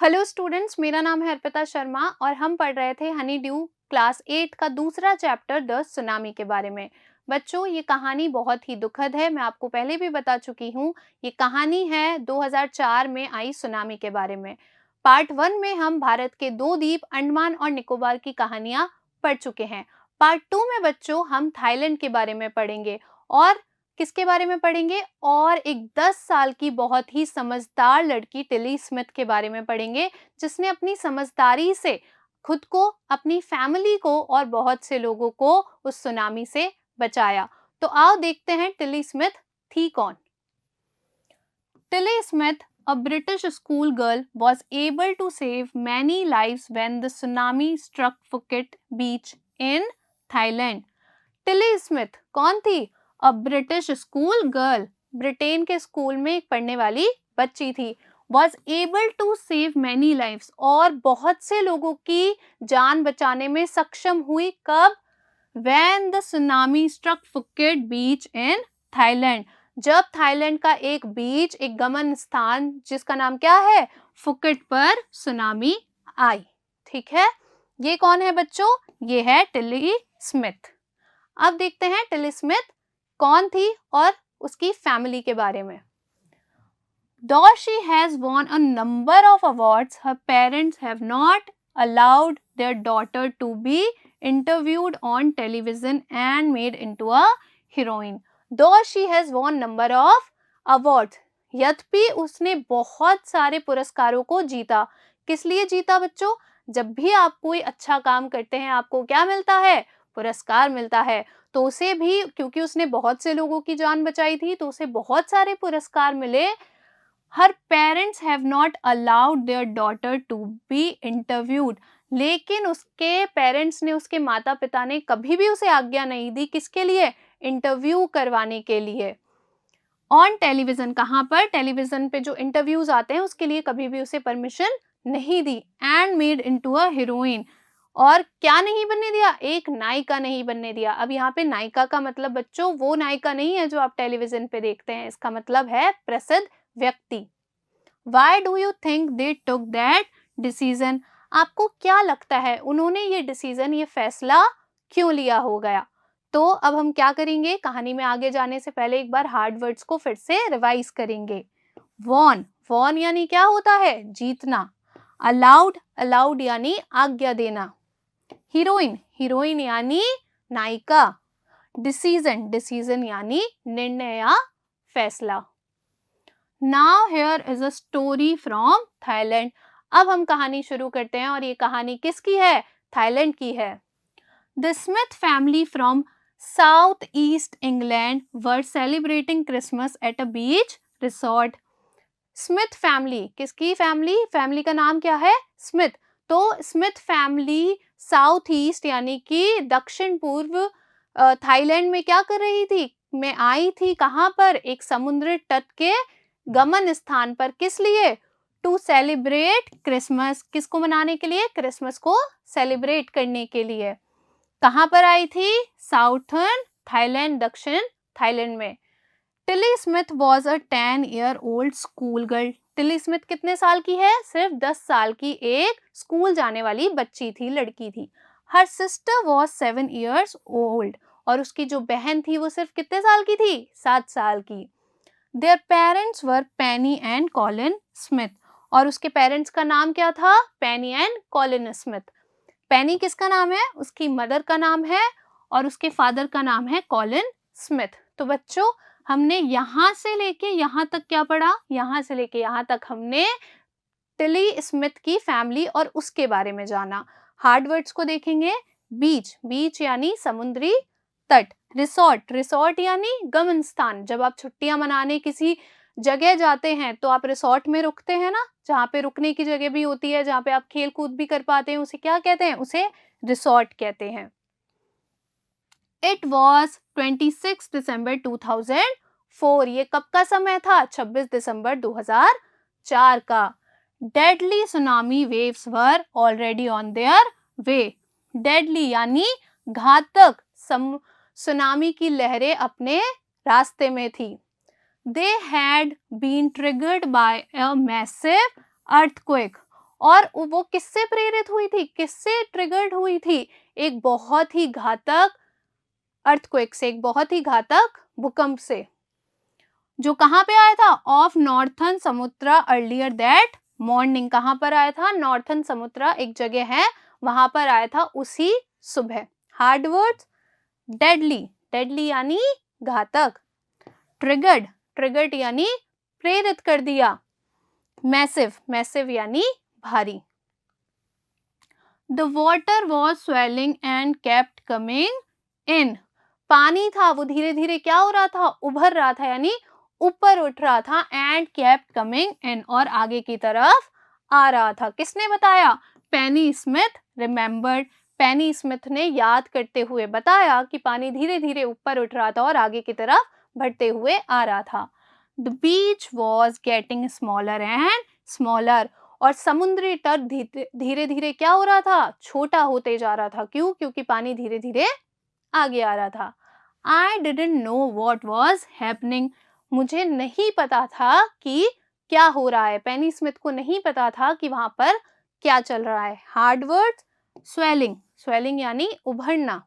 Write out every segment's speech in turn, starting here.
Hello students, मेरा नाम है अर्पिता शर्मा और हम पढ़ रहे थे हनी ड्यू क्लास 8 का दूसरा चैप्टर द सुनामी के बारे में। बच्चों, ये कहानी बहुत ही दुखद है। मैं आपको पहले भी बता चुकी हूँ। ये कहानी है 2004 में आई सुनामी के बारे में। पार्ट 1 में हम भारत के दो द्वीप अंडमान और निकोबार की कहानियाँ पढ़ चुके हैं। पार्ट 2 में बच्चों हम थाईलैंड के बारे में पढ़ेंगे और किसके बारे में पढ़ेंगे, और एक 10 साल की बहुत ही समझदार लड़की टिली स्मिथ के बारे में पढ़ेंगे, जिसने अपनी समझदारी से खुद को, अपनी फैमिली को और बहुत से लोगों को उस सुनामी से बचाया। तो आओ देखते हैं टिली स्मिथ थी कौन। Tilly Smith, a British schoolgirl, was able to save many lives when the tsunami struck Phuket beach in Thailand. Tilly Smith कौन थी? A British school girl, Britain के स्कूल में पढ़ने वाली बच्ची थी। Was able to save many lifes, और बहुत से लोगों की जान बचाने में सक्षम हुई। कब? When the tsunami struck Phuket beach in Thailand, जब थाईलैंड का एक बीच, एक गमन स्थान जिसका नाम क्या है, फुकेट, पर सुनामी आई। ठीक है, ये कौन है बच्चों? ये है टिली स्मिथ। अब देखते हैं टिली स्मिथ कौन थी और उसकी फैमिली के बारे में। Though she has won a number of awards, her parents have not allowed their daughter to be interviewed on television and made into a heroine. Though she has won number of awards, यद्यपि उसने बहुत सारे पुरस्कारों को जीता। किस लिए जीता बच्चों? जब भी आप कोई अच्छा काम करते हैं आपको क्या मिलता है? पुरस्कार मिलता है। तो उसे भी, क्योंकि उसने बहुत से लोगों की जान बचाई थी, तो उसे बहुत सारे पुरस्कार मिले। Her parents have not allowed their daughter to be interviewed. लेकिन उसके पेरेंट्स ने, उसके माता पिता ने कभी भी उसे आज्ञा नहीं दी। किसके लिए? इंटरव्यू करवाने के लिए। ऑन टेलीविजन, कहाँ पर? टेलीविजन पे जो इंटरव्यूज आते हैं उसके लिए कभी भी उसे परमिशन नहीं दी। And made into a heroine, और क्या नहीं बनने दिया? एक नायिका नहीं बनने दिया। अब यहाँ पे नायिका का मतलब बच्चों वो नायिका नहीं है जो आप टेलीविजन पे देखते हैं, इसका मतलब है प्रसिद्ध व्यक्ति। Why do you think they took that decision? आपको क्या लगता है उन्होंने ये डिसीजन, ये फैसला क्यों लिया हो गया? तो अब हम क्या करेंगे, कहानी में आगे जाने से पहले एक बार हार्ड वर्ड्स को फिर से रिवाइज करेंगे। वॉन, वॉन यानी क्या होता है? जीतना। अलाउड, अलाउड यानी आज्ञा देना। हीरोइन, हीरोइन यानी नायिका। डिसीजन, डिसीजन यानी निर्णय या फैसला। Now here is a story from Thailand. अब हम कहानी शुरू करते हैं, और ये कहानी किसकी है? थाईलैंड की है। The Smith family from South East England were celebrating Christmas at a beach resort. Smith family, किसकी फैमिली? फैमिली का नाम क्या है? स्मिथ। तो स्मिथ फैमिली साउथ ईस्ट यानी कि दक्षिण पूर्व थाईलैंड में क्या कर रही थी? मैं आई थी। कहाँ पर? एक समुद्र तट के गमन स्थान पर। किस लिए? टू सेलिब्रेट क्रिसमस, किसको मनाने के लिए? क्रिसमस को सेलिब्रेट करने के लिए। कहाँ पर आई थी? साउथर्न थाईलैंड, दक्षिण थाईलैंड में। Tilly Smith was a 10-year-old school girl. Tilly Smith कितने साल की है? सिर्फ 10 साल की एक स्कूल जाने वाली बच्ची थी, लड़की थी। Her sister was 7 years old, और उसकी जो बहन थी वो सिर्फ कितने साल की थी? 7 साल की। Their parents were Penney and Colin Smith, और उसके पेरेंट्स का नाम क्या था? पेनी एंड कॉलिन स्मिथ। पेनी किसका नाम है? उसकी मदर का नाम है, और उसके फादर का नाम है कॉलिन स्मिथ। तो बच्चों, हमने यहाँ से लेके यहाँ तक क्या पढ़ा? यहाँ से लेके यहाँ तक हमने टिली स्मिथ की फैमिली और उसके बारे में जाना। हार्ड वर्ड्स को देखेंगे। बीच, बीच यानी समुद्री तट। रिसोर्ट, रिसोर्ट यानी गमन स्थान। जब आप छुट्टियां मनाने किसी जगह जाते हैं तो आप रिसोर्ट में रुकते हैं ना, जहाँ पे रुकने की जगह भी होती है, जहाँ पे आप खेल कूद भी कर पाते हैं, उसे क्या कहते हैं? उसे रिसोर्ट कहते हैं। इट वॉज 26 दिसंबर 2004। ये कब का समय था? 26 दिसंबर 2004 का। Deadly tsunami waves were already on their way. Deadly यानी घातक, सुनामी की लहरें अपने रास्ते में थी। They had been triggered by a massive earthquake, और वो किससे प्रेरित हुई थी, किससे ट्रिगर्ड हुई थी? एक बहुत ही घातक अर्थक्वेक से, एक बहुत ही घातक भूकंप से, जो कहाँ पे आया था? ऑफ नॉर्थन समुद्रा अर्लियर दैट मॉर्निंग। कहाँ पर आया था? नॉर्थन समुद्रा एक जगह है, वहां पर आया था उसी सुबह। हार्ड वर्ड्स, डेडली, डेडली यानी घातक, ट्रिगर्ड, ट्रिगर्ड यानी प्रेरित कर दिया, मैसिव, मैसिव यानी भारी। The water was swelling and kept coming in. पानी था, वो धीरे धीरे क्या हो रहा था? उभर रहा था, यानी ऊपर उठ रहा था। एंड केप्ट कमिंग इन, और आगे की तरफ आ रहा था। किसने बताया? पेनी स्मिथ रिमेम्बर्ड। पेनी स्मिथ ने याद करते हुए बताया कि पानी धीरे धीरे ऊपर उठ रहा था और आगे की तरफ बढ़ते हुए आ रहा था। The beach was getting smaller and smaller, और समुद्री तट धीरे धीरे क्या हो रहा था? छोटा होते जा रहा था। क्यों? क्योंकि पानी धीरे धीरे आगे आ रहा था। I didn't know what was happening. मुझे नहीं पता था कि क्या हो रहा है। पेनी स्मिथ को नहीं पता था कि वहां पर क्या चल रहा है। हार्ड वर्ड, स्वेलिंग, स्वेलिंग यानी उभरना,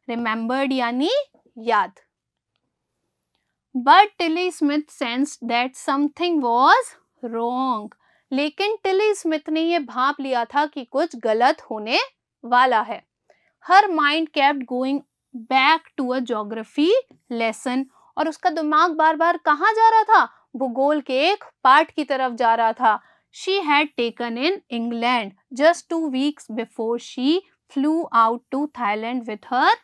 रिमेम्बर्ड यानी याद। But Tilly Smith sensed that something was wrong. लेकिन टिली स्मिथ ने यह भांप लिया था कि कुछ गलत होने वाला है। Her mind kept going back to a geography lesson, और उसका दिमाग बार बार कहाँ जा रहा था? भूगोल के एक पाठ की तरफ जा रहा था। She had taken in England just 2 weeks before she flew out to Thailand with her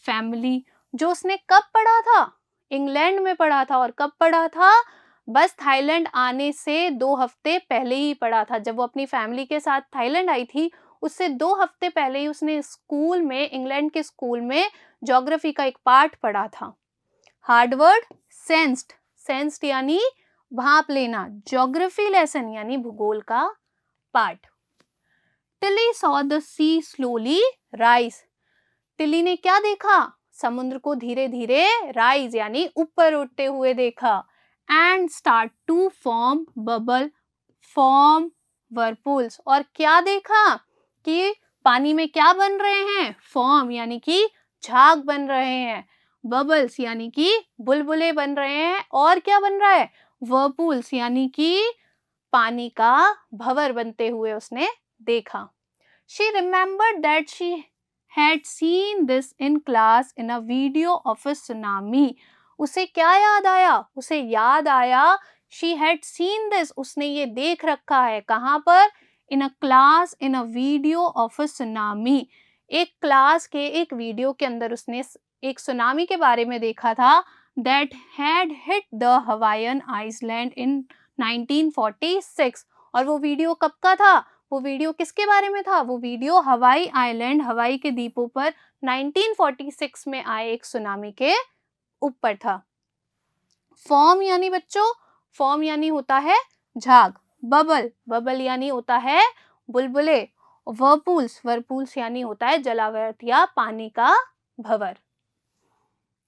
family. जो उसने कब पढ़ा था? इंग्लैंड में पढ़ा था। और कब पढ़ा था? बस थाईलैंड आने से 2 हफ्ते पहले ही पढ़ा था। जब वो अपनी फैमिली के साथ थाईलैंड आई थी, उससे 2 हफ्ते पहले ही उसने स्कूल में, इंग्लैंड के स्कूल में ज्योग्राफी का एक पाठ पढ़ा था। हार्ड वर्ड, सेंस्ड, सेंस्ड यानी भांप लेना, ज्योग्राफी लेसन यानी भूगोल का पाठ। Tilly saw the sea slowly rise. Tilly ने क्या देखा? समुद्र को धीरे धीरे राइज यानी ऊपर उठते हुए देखा। And start to form bubble, form whirlpools, और क्या देखा? कि पानी में क्या बन रहे हैं? फॉर्म यानी कि झाग बन रहे हैं, बबल्स यानी कि बुलबुले बन रहे हैं, और क्या बन रहा है? वर्लपूल्स यानी कि पानी का भंवर बनते हुए उसने देखा। She remembered that she had seen this in class in a video of a tsunami. उसे क्या याद आया? उसे याद आया she had seen this, उसने ये देख रखा है। कहाँ पर? In a class in a video of a tsunami. एक क्लास के एक वीडियो के अंदर उसने एक सुनामी के बारे में देखा था। That had hit the Hawaiian Island in 1946. और वो वीडियो कब का था? वो वीडियो किसके बारे में था? वो वीडियो हवाई आइलैंड, हवाई के द्वीपों पर 1946 में आए एक सुनामी के ऊपर था। फॉर्म यानी बच्चों, फॉर्म यानी होता है झाग। बबल, बबल यानी होता है बुलबुले। वर्लपूल्स, वर्लपूल्स यानी होता है जलावर्त या पानी का भंवर।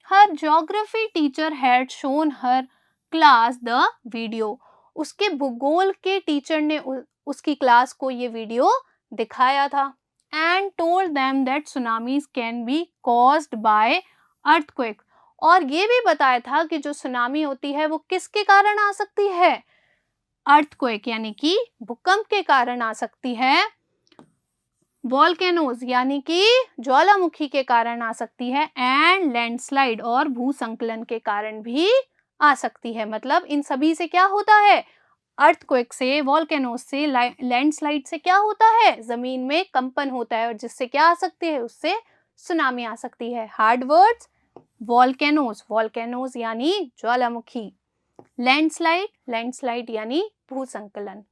Her geography teacher had shown her class the video. उसके भूगोल के टीचर ने उसकी क्लास को ये वीडियो दिखाया था। And told them that tsunamis can be caused by earthquake, और ये भी बताया था कि जो सुनामी होती है वो किसके कारण आ सकती है? अर्थक्वेक यानी कि भूकंप के कारण आ सकती है। वॉल्केनोज यानी कि ज्वालामुखी के कारण आ सकती है। एंड लैंडस्लाइड, और भूसंकलन के कारण भी आ सकती है। मतलब इन सभी से क्या होता है? अर्थक्वेक से, वॉल्केनोज से, लैंडस्लाइड से क्या होता है? जमीन में कंपन होता है, और जिससे क्या आ सकती है? उससे सुनामी आ सकती है। हार्ड वर्ड्स, वॉल्केनोज, वॉल्केनोज यानी ज्वालामुखी, लैंडस्लाइड, लैंडस्लाइड यानी भूसंकलन।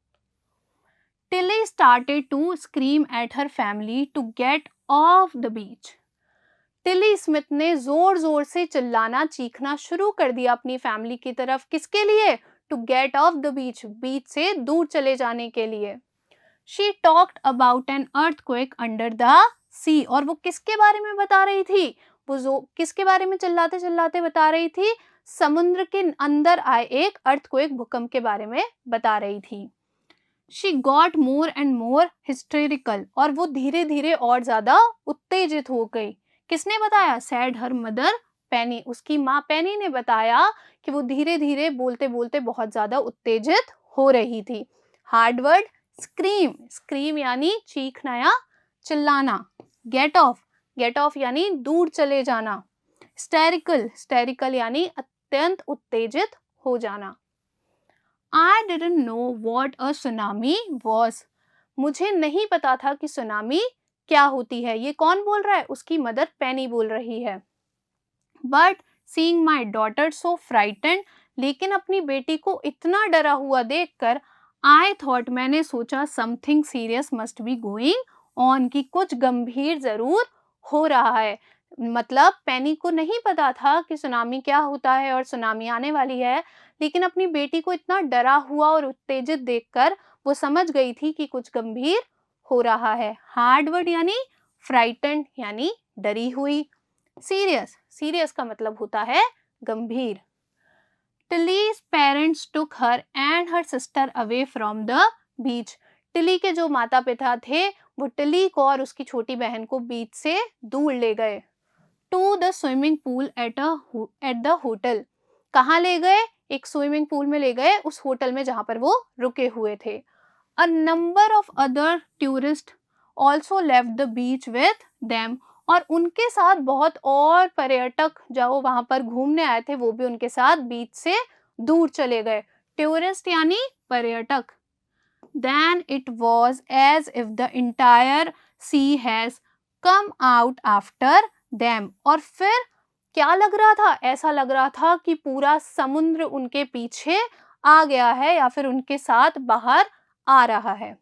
Tilly started to scream at her family to get off the beach. Tilly Smith ने जोर जोर से चिल्लाना, चीखना शुरू कर दिया अपनी फैमिली की तरफ। किसके लिए? To get off the beach, beach से दूर चले जाने के लिए। She talked about an earthquake under the sea, और वो किसके बारे में बता रही थी? वो किसके बारे में चिल्लाते चिल्लाते बता रही थी? समुद्र के अंदर आए एक अर्थक्वेक, भूकंप के बारे में बता रही थी। She got more and more hysterical, और वो धीरे धीरे और ज्यादा उत्तेजित हो गई। किसने बताया? सैड हर मदर पेनी, उसकी माँ पेनी ने बताया कि वो धीरे धीरे बोलते बोलते बहुत ज्यादा उत्तेजित हो रही थी। हार्ड वर्ड स्क्रीम, स्क्रीम यानी चीखना या चिल्लाना। गेट ऑफ यानी दूर चले जाना। हिस्टेरिकल, हिस्टेरिकल यानी अत्यंत उत्तेजित हो जाना। I didn't know what a tsunami was. मुझे नहीं पता था कि सुनामी क्या होती है। ये कौन बोल रहा है? उसकी मदर पेनी बोल रही है। But seeing my daughter so frightened, लेकिन अपनी बेटी को इतना डरा हुआ देखकर I thought, मैंने सोचा something serious must be going on, कि कुछ गंभीर जरूर हो रहा है। मतलब पेनी को नहीं पता था कि सुनामी क्या होता है और सुनामी आने वाली है, लेकिन अपनी बेटी को इतना डरा हुआ और उत्तेजित देखकर वो समझ गई थी कि कुछ गंभीर हो रहा है। हार्ड वर्ड यानी फ्राइटेंड यानी डरी हुई। सीरियस, सीरियस का मतलब होता है गंभीर। Tilly's parents took her and her sister away from the beach. Tilly के जो माता पिता थे वो टिली को और उसकी छोटी बहन को बीच से दूर ले गए। To the swimming pool at the hotel, कहाँ ले गए? एक स्विमिंग पूल में ले गए, उस होटल में जहां पर वो रुके हुए थे। A number of other tourist also left the beach with them, और उनके साथ बहुत और पर्यटक जो वहां पर घूमने आए थे वो भी उनके साथ बीच से दूर चले गए। टूरिस्ट यानी पर्यटक। Then it was as if the entire sea has come out after them, और फिर क्या लग रहा था? ऐसा लग रहा था कि पूरा समुद्र उनके पीछे आ गया है या फिर उनके साथ बाहर आ रहा है।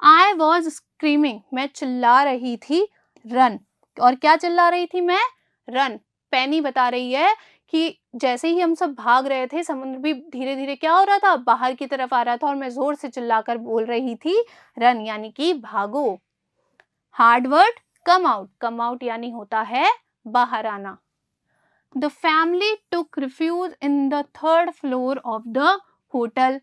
I was screaming, मैं चिल्ला रही थी। रन, और क्या चिल्ला रही थी मैं? रन। पेनी बता रही है कि जैसे ही हम सब भाग रहे थे समुद्र भी धीरे धीरे क्या हो रहा था? बाहर की तरफ आ रहा था, और मैं जोर से चिल्लाकर बोल रही थी रन, यानी कि भागो। Hard word come out, come out यानी होता है बाहर आना। The family took refuge in the third floor of the hotel,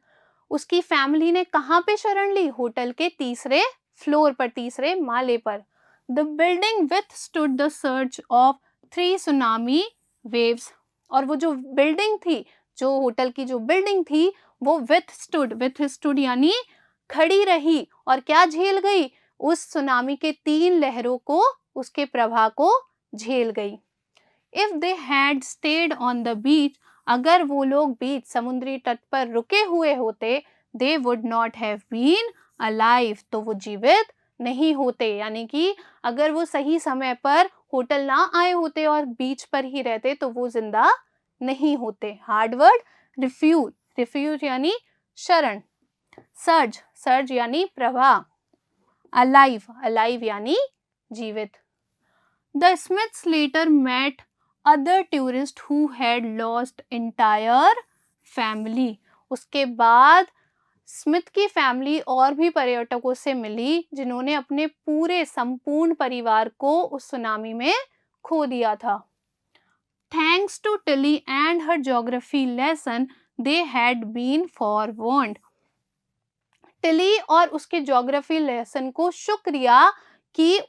उसकी फैमिली ने कहाँ पे शरण ली? होटल के तीसरे फ्लोर पर, तीसरे माले पर। The building withstood the surge of 3 tsunami waves, और वो जो बिल्डिंग थी, जो होटल की जो बिल्डिंग थी वो विथस्टूड यानी खड़ी रही, और क्या झेल गई? उस सुनामी के 3 लहरों को, उसके प्रभाव को झेल गई। If they had stayed on the beach, अगर वो लोग बीच समुद्री तट पर रुके हुए होते, they would not have been alive, तो वो जीवित नहीं होते। यानी कि अगर वो सही समय पर होटल ना आए होते और बीच पर ही रहते तो वो जिंदा नहीं होते। हार्ड वर्ड रिफ्यूज, रिफ्यूज यानी शरण। सर्ज, सर्ज यानी प्रवाह। अलाइव, अलाइव यानी जीवित। The Smiths later met other tourist who had lost entire family, उसके बाद स्मिथ की फैमिली और भी पर्यटकों से मिली जिन्होंने अपने पूरे संपूर्ण परिवार को उस सुनामी में खो दिया था। Thanks to Tilly and her geography lesson they had been forewarned, Tilly और उसके ज्योग्राफी लेसन को शुक्रिया कि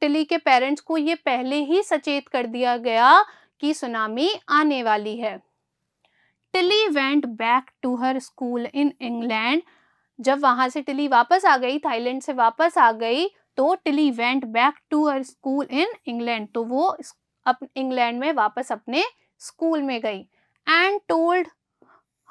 टिली के पेरेंट्स को ये पहले ही सचेत कर दिया गया कि सुनामी आने वाली है। Tilly went back to her school in England, जब वहां से टिली वापस आ गई, थाईलैंड से वापस आ गई, तो Tilly went back to her school in England, तो वो इंग्लैंड में वापस अपने स्कूल में गई। And told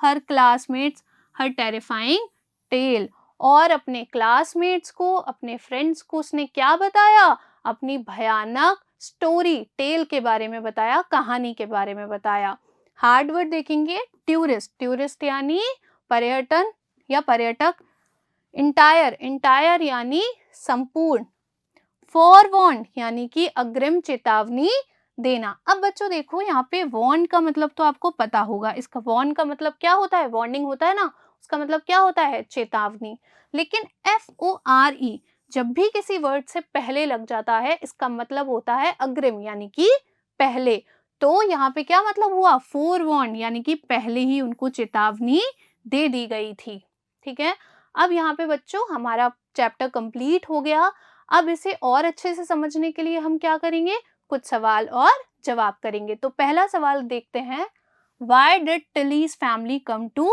her classmates her terrifying tale, और अपने क्लासमेट्स को, अपने फ्रेंड्स को उसने क्या बताया? अपनी भयानक स्टोरी, टेल के बारे में बताया, कहानी के बारे में बताया। हार्ड वर्ड देखेंगे, टूरिस्ट, टूरिस्ट यानी पर्यटन या पर्यटक। इंटायर, इंटायर यानी संपूर्ण। फॉरवॉर्न यानी कि अग्रिम चेतावनी देना। अब बच्चों देखो यहाँ पे वॉर्न का मतलब तो आपको पता होगा, इसका वॉर्न का मतलब क्या होता है? वार्निंग होता है ना, उसका मतलब क्या होता है? चेतावनी। लेकिन FORE जब भी किसी वर्ड से पहले लग जाता है इसका मतलब होता है अग्रिम यानी कि पहले। तो यहाँ पे क्या मतलब हुआ? फोरवॉर्न यानी कि पहले ही उनको चेतावनी दे दी गई थी। ठीक है, अब यहाँ पे बच्चों हमारा चैप्टर कंप्लीट हो गया। अब इसे और अच्छे से समझने के लिए हम क्या करेंगे, कुछ सवाल और जवाब करेंगे। तो पहला सवाल देखते हैं, Why did Tilly's family come to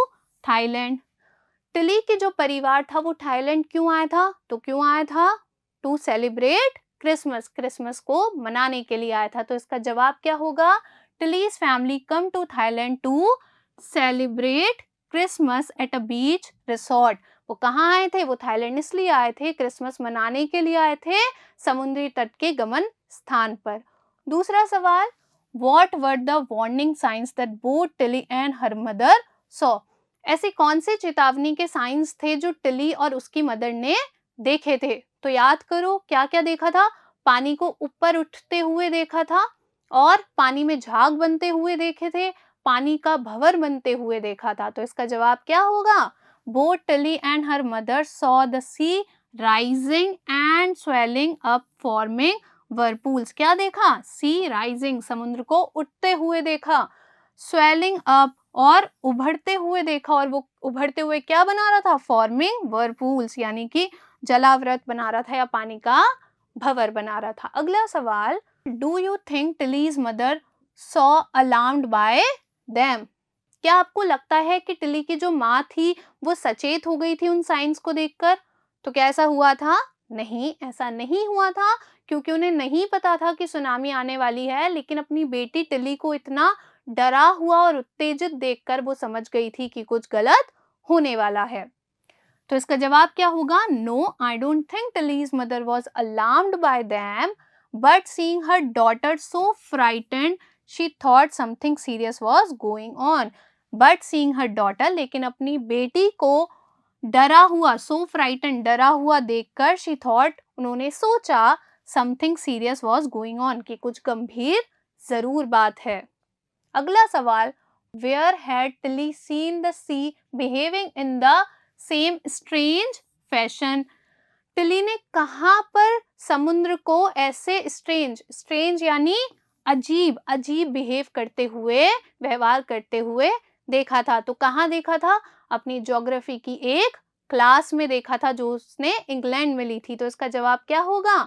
Thailand? Tilly के जो परिवार था वो थाईलैंड क्यों आया था? तो क्यों आया था? टू सेलिब्रेट क्रिसमस, क्रिसमस को मनाने के लिए आया था। तो इसका जवाब क्या होगा? Tilly's family come to Thailand to celebrate Christmas at a beach resort. वो कहाँ आए थे? वो थाईलैंड इसलिए आए थे, क्रिसमस मनाने के लिए आए थे समुद्री तट के गमन स्थान पर। दूसरा सवाल, What were the warning signs that both Tilly and her mother saw? ऐसे कौन से चेतावनी के साइंस थे जो टिली और उसकी मदर ने देखे थे? तो याद करो क्या क्या देखा था। पानी को ऊपर उठते हुए देखा था, और पानी में झाग बनते हुए देखे थे, पानी का भंवर बनते हुए देखा था। तो इसका जवाब क्या होगा? Both Tilly and her mother saw the sea rising and swelling up, forming whirlpools। क्या देखा? सी राइजिंग, समुद्र को उठते हुए देखा, स्वेलिंग अप और उभरते हुए देखा, और वो उभरते हुए क्या बना रहा था? फॉर्मिंग whirlpools, यानी कि जलावृत बना रहा था या पानी का भंवर बना रहा था। अगला सवाल, do you think Tilly's mother saw alarmed by them? क्या आपको लगता है कि टिली की जो माँ थी वो सचेत हो गई थी उन साइंस को देखकर? तो क्या ऐसा हुआ था? नहीं, ऐसा नहीं हुआ था, क्योंकि उन्हें नहीं पता था कि सुनामी आने वाली है, लेकिन अपनी बेटी टिली को इतना डरा हुआ और उत्तेजित देखकर वो समझ गई थी कि कुछ गलत होने वाला है। तो इसका जवाब क्या होगा? No, I don't think Tilly's mother was alarmed by them, but seeing her daughter so frightened she thought something serious was going on. But seeing her daughter, लेकिन अपनी बेटी को डरा हुआ, सो फ्राइटेंड, डरा हुआ देखकर, शी थॉट, उन्होंने सोचा, something serious was going on, कि कुछ गंभीर जरूर बात है। अगला सवाल, where had Tilly seen the sea behaving in the same strange fashion? Tilly ने कहाँ पर समुद्र को ऐसे स्ट्रेंज, स्ट्रेंज यानी अजीब, अजीब बिहेव करते हुए, व्यवहार करते हुए देखा था? तो कहाँ देखा था? अपनी ज्योग्राफी की एक क्लास में देखा था जो उसने इंग्लैंड में ली थी। तो इसका जवाब क्या होगा?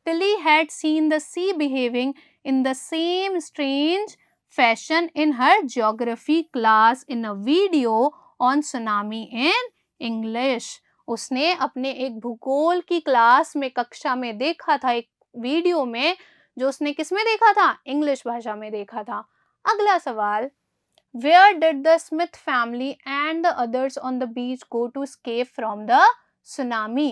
Tilly had seen the sea behaving in the same strange fashion in her geography class in a video on tsunami in English। उसने अपने एक भूगोल की क्लास में, कक्षा में देखा था, एक वीडियो में, जो उसने किस में देखा था? इंग्लिश भाषा में देखा था। अगला सवाल, Where did the Smith family and the others on the beach go to escape from the tsunami?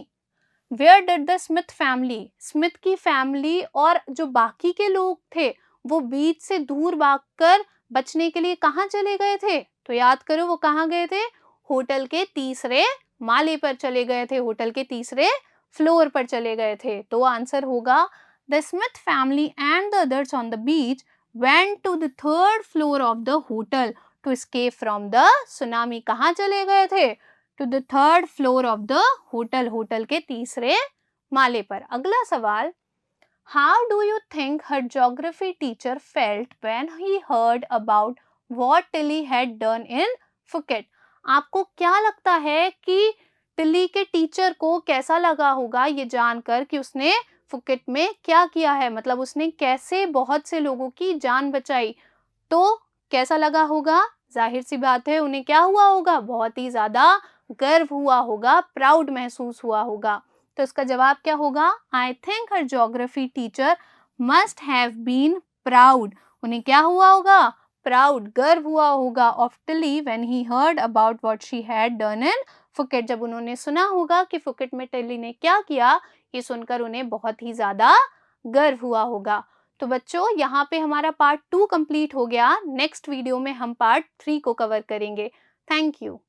Where did the Smith family, Smith की फैमिली और जो बाकी के लोग थे वो बीच से दूर भागकर बचने के लिए कहाँ चले गए थे? तो याद करो वो कहाँ गए थे? होटल के तीसरे माले पर चले गए थे, होटल के तीसरे फ्लोर पर चले गए थे। तो आंसर होगा, the Smith family and the others on the beach went to the third floor of the hotel to escape from the tsunami। कहाँ चले गए थे? To the third floor of the hotel, hotel के तीसरे माले पर। अगला सवाल, How do you think her geography teacher felt when he heard about what Tilly had done in Phuket? आपको क्या लगता है कि टिली के टीचर को कैसा लगा होगा ये जानकर कि उसने फुकेट में क्या किया है, मतलब उसने कैसे बहुत से लोगों की जान बचाई? तो कैसा लगा होगा? जाहिर सी बात है उन्हें क्या हुआ होगा? बहुत ही ज्यादा गर्व हुआ होगा, प्राउड महसूस हुआ होगा। तो इसका जवाब क्या होगा? I think her geography teacher must have been proud. उन्हें क्या हुआ होगा? प्राउड, गर्व हुआ होगा of Tilly when he heard about what she had done in Phuket. जब उन्होंने सुना होगा कि फुकेट में टिली ने क्या किया, ये सुनकर उन्हें बहुत ही ज्यादा गर्व हुआ होगा। तो बच्चों यहाँ पे हमारा पार्ट 2 कंप्लीट हो गया। नेक्स्ट वीडियो में हम पार्ट 3 को कवर करेंगे। Thank you.